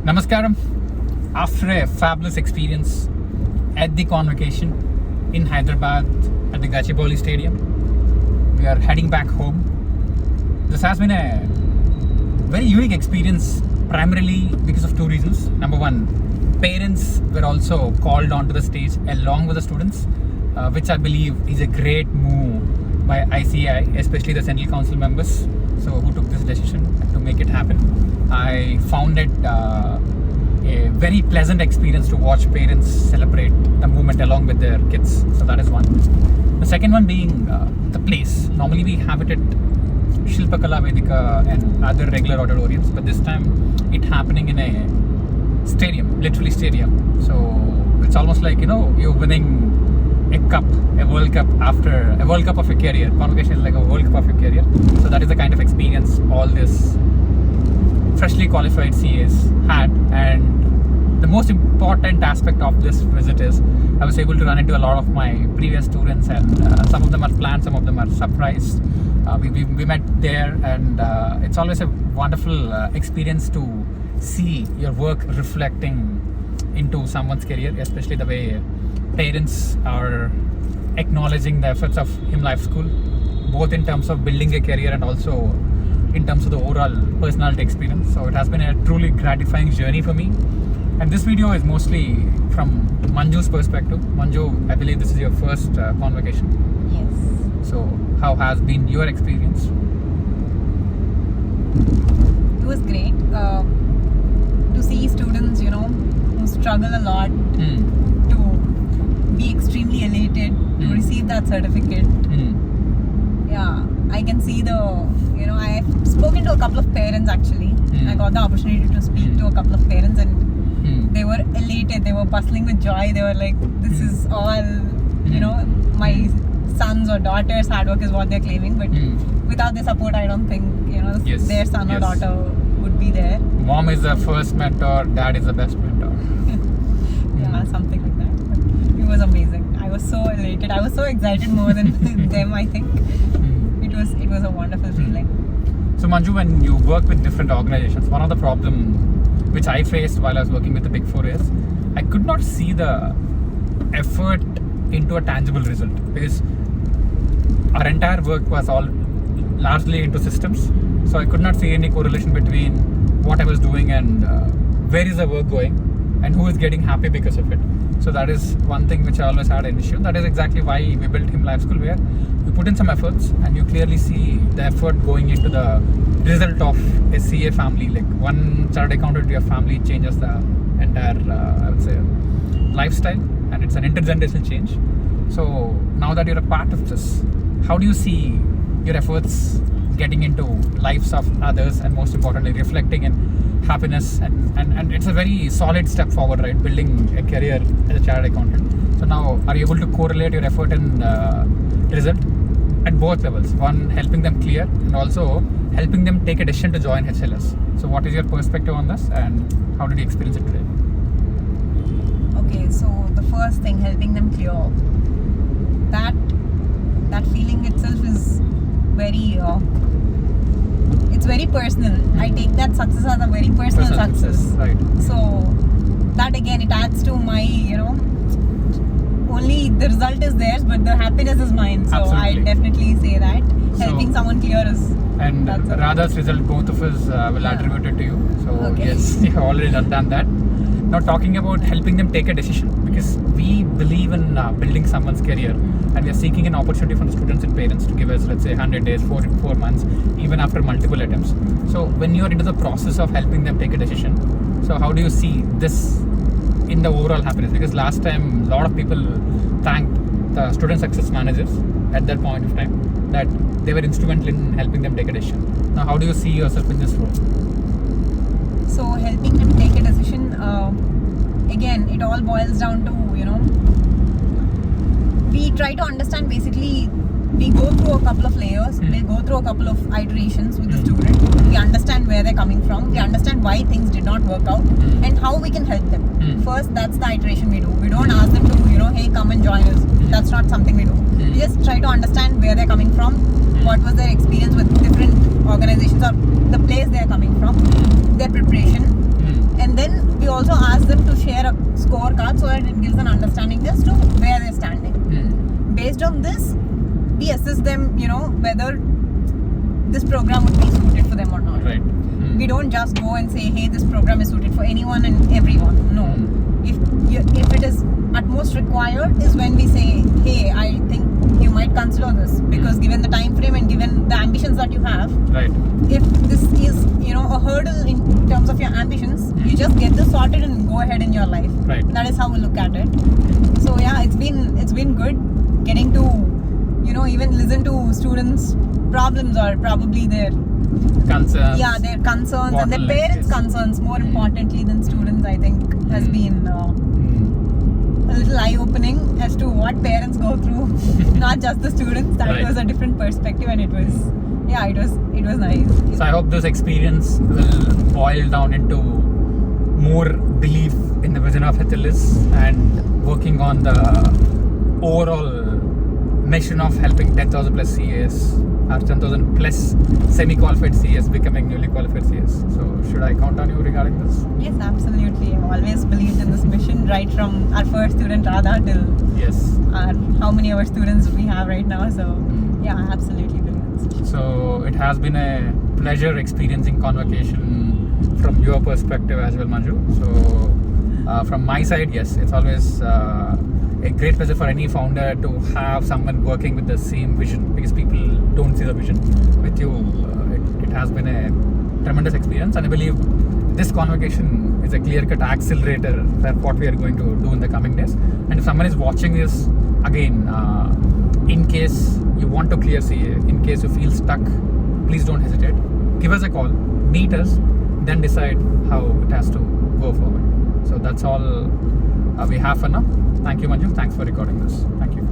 Namaskaram. After a fabulous experience at the CONVOCATION in Hyderabad at the Gachibowli Stadium, we are heading back home. This has been a very unique experience, primarily because of two reasons. Number one, parents were also called onto the stage along with the students, which I believe is a great move by ICAI, especially the Central Council members, who took this decision to make it happen. I found it a very pleasant experience to watch parents celebrate the movement along with their kids. So that is one. The second one being the place. Normally we have it at Shilpakala Vedika and other regular auditoriums, but this time it happening in a stadium, literally stadium. So it's almost like, you're winning a cup, a World Cup after a World Cup of your career. CONVOCATION is like a World Cup of your career. So that is the kind of experience all this freshly qualified CAs had. And the most important aspect of this visit is I was able to run into a lot of my previous students, and some of them are planned, some of them are surprised. We met there, and it's always a wonderful experience to see your work reflecting into someone's career, especially the way parents are acknowledging the efforts of Him Life School, both in terms of building a career and also in terms of the overall personality experience. So it has been a truly gratifying journey for me. And this video is mostly from Manju's perspective. Manju, I believe this is your first CONVOCATION. Yes. So how has been your experience? It was great to see students, who struggle a lot, to be extremely elated to receive that certificate. Yeah, I can see I've spoken to a couple of parents actually. I got the opportunity to speak to a couple of parents, and they were elated, they were bustling with joy. They were like, this is all, my sons or daughters' hard work is what they're claiming, but without their support, I don't think, their son or daughter would be there. Mom is the first mentor, dad is the best mentor. Yeah, something like that. But it was amazing. I was so elated. I was so excited more than them, I think. It was a wonderful feeling. So Manju, when you work with different organizations, one of the problems which I faced while I was working with the Big Four is I could not see the effort into a tangible result, because our entire work was all largely into systems. So I could not see any correlation between what I was doing and where is the work going and who is getting happy because of it. So that is one thing which I always had an issue. That is exactly why we built Him Life School, where you put in some efforts and you clearly see the effort going into the result of a CA family. Like one chartered accountant to your family changes the entire, I would say, lifestyle, and it's an intergenerational change. So now that you're a part of this, how do you see your efforts getting into lives of others, and most importantly reflecting in happiness, and it's a very solid step forward, right? Building a career as a chartered accountant. So now are you able to correlate your effort in result at both levels? One, helping them clear, and also helping them take a decision to join HLS. So what is your perspective on this, and how did you experience it today? Okay, so the first thing, helping them clear, that feeling itself is very it's very personal. I take that success as a very personal success. Right. So that again, it adds to my, only the result is theirs, but the happiness is mine. So Absolutely. I definitely say that helping someone clear is. And Radha's result, both of us will attribute it to you. So Okay. yes, you have already done that. Now talking about helping them take a decision, because we believe in building someone's career, and we are seeking an opportunity from the students and parents to give us, let's say, 100 days, 4 months, even after multiple attempts. So when you're into the process of helping them take a decision, so how do you see this in the overall happiness? Because last time a lot of people thanked the student success managers at that point of time that they were instrumental in helping them take a decision. Now how do you see yourself in this role? So helping them take a decision, again, it all boils down to, we try to understand, basically, we go through a couple of layers, we go through a couple of iterations with the student, we understand where they're coming from, we understand why things did not work out, and how we can help them. First, that's the iteration we do. We don't ask them to, hey, come and join us. That's not something we do. We just try to understand where they're coming from, what was their experience with different organizations or the place they're coming from, their preparation, and then also ask them to share a scorecard so that it gives an understanding as to where they're standing. Based on this, we assess them, whether this program would be suited for them or not. Right. We don't just go and say, hey, this program is suited for anyone and everyone. No. If it is at most required is when we say, hey, I think you might consider this, because given the time frame and given the ambitions that you have, Right. if this is a hurdle in terms of your ambitions, you just get this sorted and go ahead in your life. Right. That is how we look at it. So yeah, it's been good getting to even listen to students' problems or probably their Concerns. their concerns and their bottlenecks, parents' yes. concerns more importantly than students, I think has been a little eye-opening as to what parents go through, not just the students. That Right. was a different perspective, and it was nice. So I hope this experience will boil down into more belief in the vision of HLS and working on the overall mission of helping 10,000 plus CAs or 10,000 plus semi-qualified CAs becoming newly qualified CAs. So should I count on you regarding this? Yes, absolutely. I've always believed in this mission, right from our first student Radha till Yes. how many of our students we have right now. So yeah, I absolutely believe in this mission. So it has been a pleasure experiencing convocation from your perspective as well, Manju. So from my side, yes, it's always a great pleasure for any founder to have someone working with the same vision, because people don't see the vision. With you, it has been a tremendous experience, and I believe this convocation is a clear-cut accelerator for what we are going to do in the coming days. And if someone is watching this, again, in case you want to clear CA, in case you feel stuck, please don't hesitate. Give us a call, meet us, then decide how it has to go forward. So that's all we have for now. Thank you, Manju. Thanks for recording this. Thank you.